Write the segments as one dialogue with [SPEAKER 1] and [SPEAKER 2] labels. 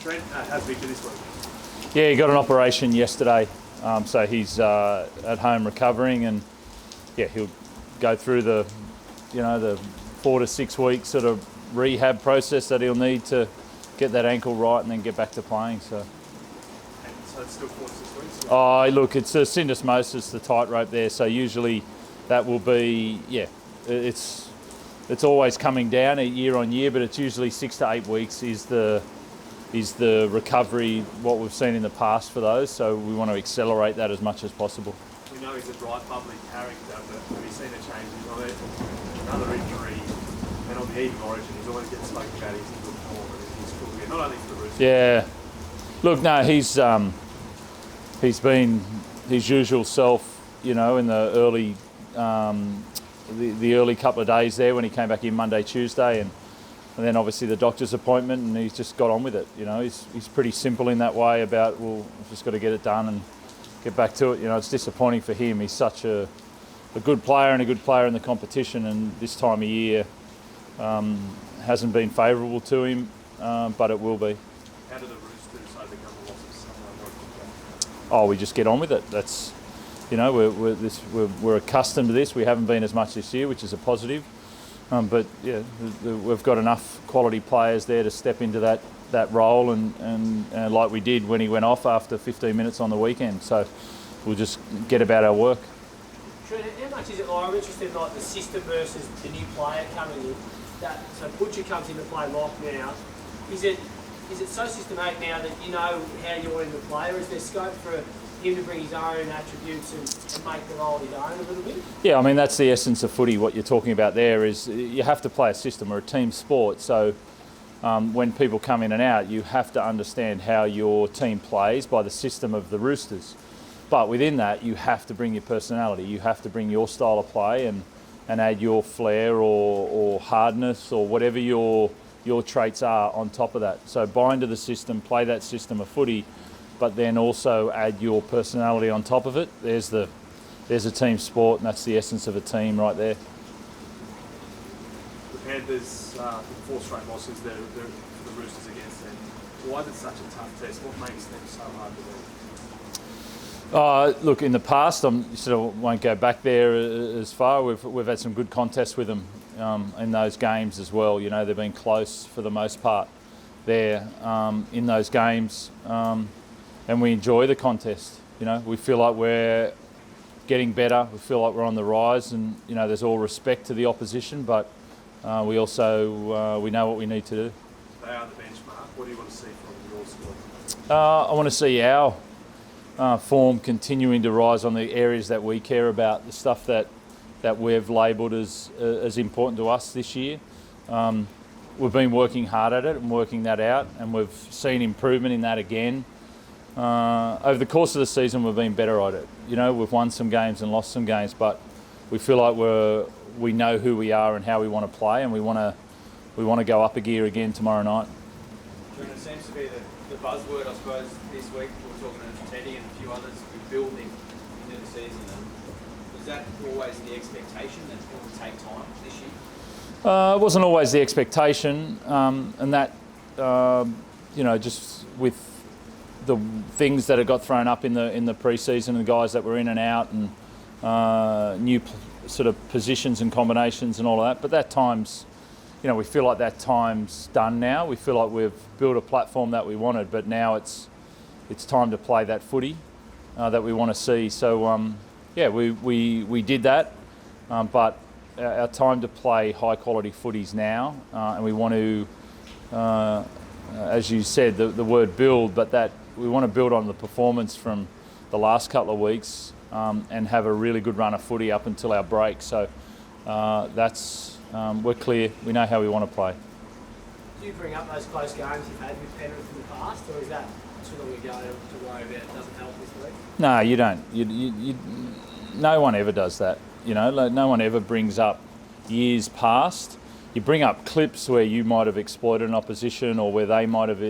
[SPEAKER 1] Trent, how's Victor this week?
[SPEAKER 2] Yeah, he got an operation yesterday, so he's at home recovering, and yeah, he'll go through the 4 to 6 week sort of rehab process that he'll need to get that ankle right and then get back to playing. So.
[SPEAKER 1] And so it's still 4 to 6 weeks?
[SPEAKER 2] Oh, look, it's a syndesmosis, the tightrope there. So usually that will be, it's always coming down year on year, but it's usually 6 to 8 weeks is the recovery, what we've seen in the past for those. So we want to accelerate that as much as possible.
[SPEAKER 1] We know he's a bright, bubbly character, but have you seen a change? Another injury, and on the eve of Origin, he's always getting spoken about his good form and his cool gear, not only for the Roosters.
[SPEAKER 2] Yeah. Look, no, he's been his usual self, in the early the early couple of days there when he came back in Monday, Tuesday, and then obviously the doctor's appointment, and he's just got on with it. He's pretty simple in that way about, well, I've just got to get it done and get back to it. It's disappointing for him. He's such a good player and a good player in the competition, and this time of year hasn't been favourable to him, but it will be.
[SPEAKER 1] How do the Roosters overcome the loss of someone like that?
[SPEAKER 2] Oh, we just get on with it. That's, we're accustomed to this. We haven't been as much this year, which is a positive. But yeah, we've got enough quality players there to step into that role, and like we did when he went off after 15 minutes on the weekend. So we'll just get about our work.
[SPEAKER 3] Trent, how much is it? I'm interested in the system versus the new player coming in. So Butcher comes into play lock now. Is it so systematic now that you know how you want him to play, or is there scope for him to bring his own attributes and make the role his own a little bit?
[SPEAKER 2] Yeah, I mean, that's the essence of footy. What you're talking about there is you have to play a system. We're a team sport, so when people come in and out, you have to understand how your team plays by the system of the Roosters. But within that, you have to bring your personality. You have to bring your style of play and add your flair or hardness or whatever your traits are on top of that. So buy into the system, play that system of footy, but then also add your personality on top of it. There's a team sport, and that's the essence of a team right there.
[SPEAKER 1] The Panthers, 4 straight losses, they're the Roosters against them. Why is it such a tough test? What makes them so hard to beat?
[SPEAKER 2] Look, in the past, I won't go back there as far. We've had some good contests with them in those games as well. They've been close for the most part there in those games. And we enjoy the contest. We feel like we're getting better. We feel like we're on the rise, and there's all respect to the opposition, but we also we know what we need to do.
[SPEAKER 1] They are the benchmark. What do you want to see from your squad?
[SPEAKER 2] I want to see our form continuing to rise on the areas that we care about, the stuff that we've labelled as important to us this year. We've been working hard at it and working that out, and we've seen improvement in that again. Over the course of the season, we've been better at it. We've won some games and lost some games, but we feel like we know who we are and how we want to play, and we want to go up a gear again tomorrow night.
[SPEAKER 4] It seems to be the buzzword, I suppose, this week. We're talking to Teddy and a few others. We're building into the season. Was that always the expectation that it would take time this year?
[SPEAKER 2] It wasn't always the expectation, and that just with the things that had got thrown up in the pre-season and the guys that were in and out and new sort of positions and combinations and all of that. But that time's, we feel like that time's done now. We feel like we've built a platform that we wanted, but now it's time to play that footy that we want to see. So we did that, but our time to play high quality footy's now, and we want to, as you said, the word build, but that we want to build on the performance from the last couple of weeks and have a really good run of footy up until our break. So we're clear. We know how we want to play.
[SPEAKER 3] Do you bring up those close games you've had with Penrith in the past, or is that too long ago to worry about? It doesn't help this week?
[SPEAKER 2] No, you don't. No one ever does that. No one ever brings up years past. You bring up clips where you might have exploited an opposition or where they might have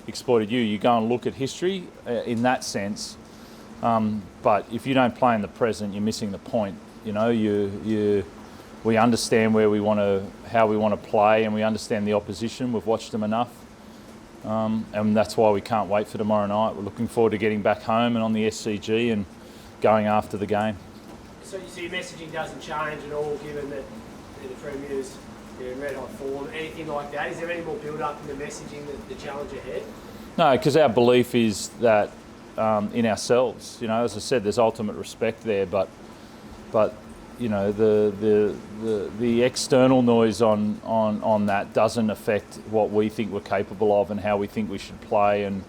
[SPEAKER 2] exploited you. You go and look at history in that sense. But if you don't play in the present, you're missing the point. We understand how we want to play, and we understand the opposition. We've watched them enough. and that's why we can't wait for tomorrow night. We're looking forward to getting back home and on the SCG and going after the game.
[SPEAKER 3] So your messaging doesn't change at all, given that the Premier's in red hot form, anything like that? Is there any more build-up in the messaging, the challenge ahead?
[SPEAKER 2] No, because our belief is that in ourselves. You know, as I said, there's ultimate respect there, but you know, the external noise on that doesn't affect what we think we're capable of and how we think we should play and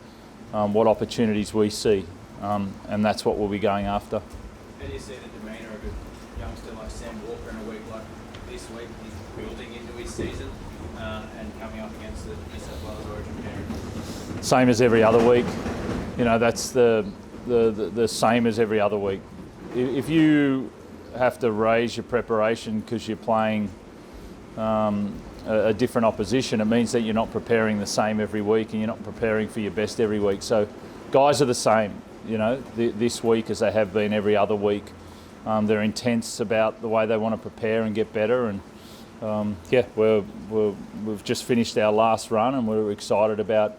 [SPEAKER 2] what opportunities we see, and that's what we'll be going after.
[SPEAKER 4] How do you see the demeanour of a youngster like Sam Walker in a week like this week? He's building into his season and coming up against the New South Wales Origin parent.
[SPEAKER 2] Same as every other week. You know, that's the same as every other week. If you have to raise your preparation because you're playing a different opposition, it means that you're not preparing the same every week and you're not preparing for your best every week. So guys are the same, you know, this week as they have been every other week. They're intense about the way they want to prepare and get better, and yeah, we've just finished our last run and we're excited about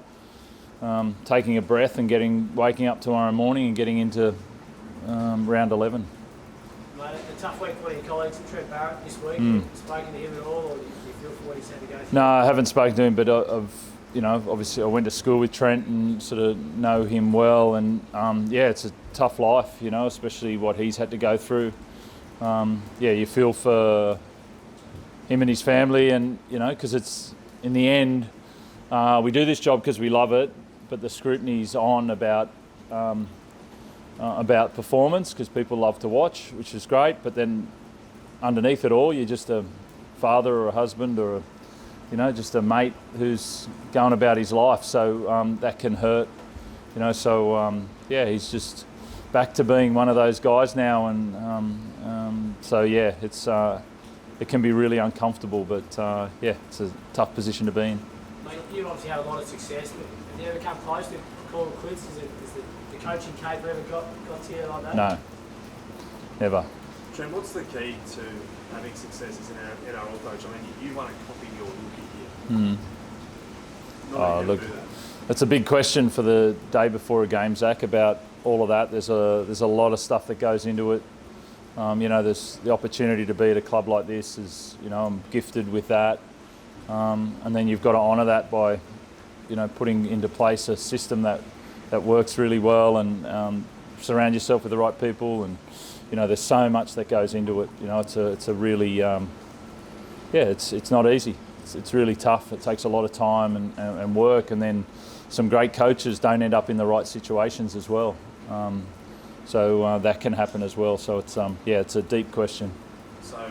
[SPEAKER 2] taking a breath and waking up tomorrow morning and getting into round 11.
[SPEAKER 3] Mate, a tough week for your colleagues at Trent Barrett this week. Have you spoken to him at all, or do you feel for what he's had to go through?
[SPEAKER 2] No, I haven't spoken to him, but you know, obviously I went to school with Trent and sort of know him well, and yeah, it's a tough life, you know, especially what he's had to go through. Yeah, you feel for him and his family, and you know, because it's in the end, we do this job because we love it, but the scrutiny's on about performance because people love to watch, which is great. But then underneath it all, you're just a father or a husband or you know, just a mate who's going about his life. So that can hurt, you know. So yeah, he's just back to being one of those guys now, and so yeah, it can be really uncomfortable, but yeah, it's a tough position to be in.
[SPEAKER 3] Mate, you've obviously had a lot of success, but have you ever come close to calling quits? Has the coaching caper ever got to you like that?
[SPEAKER 2] No, never.
[SPEAKER 1] Trent, what's the key to having success as an NRL coach? I mean, you want to copy your rookie here.
[SPEAKER 2] Oh, look, that's a big question for the day before a game, Zach, about all of that. There's a lot of stuff that goes into it. You know, there's the opportunity to be at a club like this is, you know, I'm gifted with that. And then you've got to honour that by, you know, putting into place a system that works really well, and surround yourself with the right people. And you know, there's so much that goes into it. You know, it's a really yeah, it's not easy. It's really tough. It takes a lot of time and work, and then some great coaches don't end up in the right situations as well. So that can happen as well. So it's yeah, it's a deep question.
[SPEAKER 1] So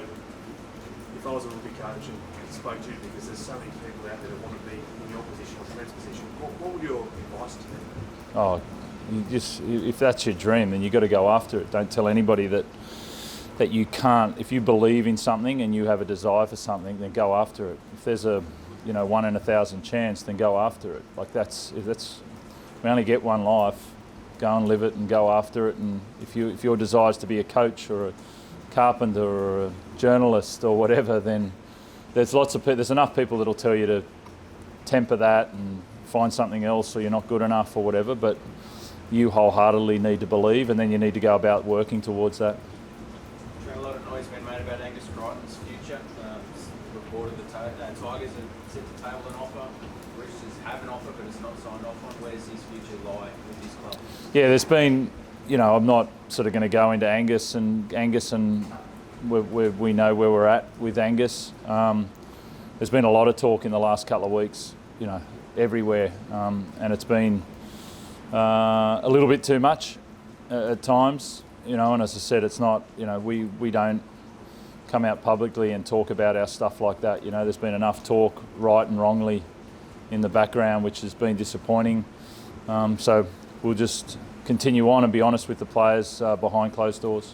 [SPEAKER 1] if I was a rookie coach and spoke to you, because there's so many people out there that want to be in your position or Trent's position, what would your advice to them?
[SPEAKER 2] Oh, you just, if that's your dream, then you've got to go after it. Don't tell anybody that you can't. If you believe in something and you have a desire for something, then go after it. If there's a 1 in 1,000 chance, then go after it. Like we only get one life. Go and live it and go after it. And if your desire is to be a coach or a carpenter or a journalist or whatever, then there's enough people that'll tell you to temper that and find something else, or you're not good enough or whatever. But you wholeheartedly need to believe, and then you need to go about working towards that.
[SPEAKER 4] A lot of noise been made about Angus Crichton's future. It's reported the Tigers have set the table an offer. Roosters have an offer, but it's not signed off on. Where does his future lie with this club?
[SPEAKER 2] Yeah, there's been, you know, I'm not sort of going to go into Angus and we know where we're at with Angus. There's been a lot of talk in the last couple of weeks, you know, everywhere, and it's been a little bit too much at times, you know. And as I said, it's not, you know, we don't come out publicly and talk about our stuff like that. You know, there's been enough talk, right and wrongly, in the background, which has been disappointing. So we'll just continue on and be honest with the players behind closed doors.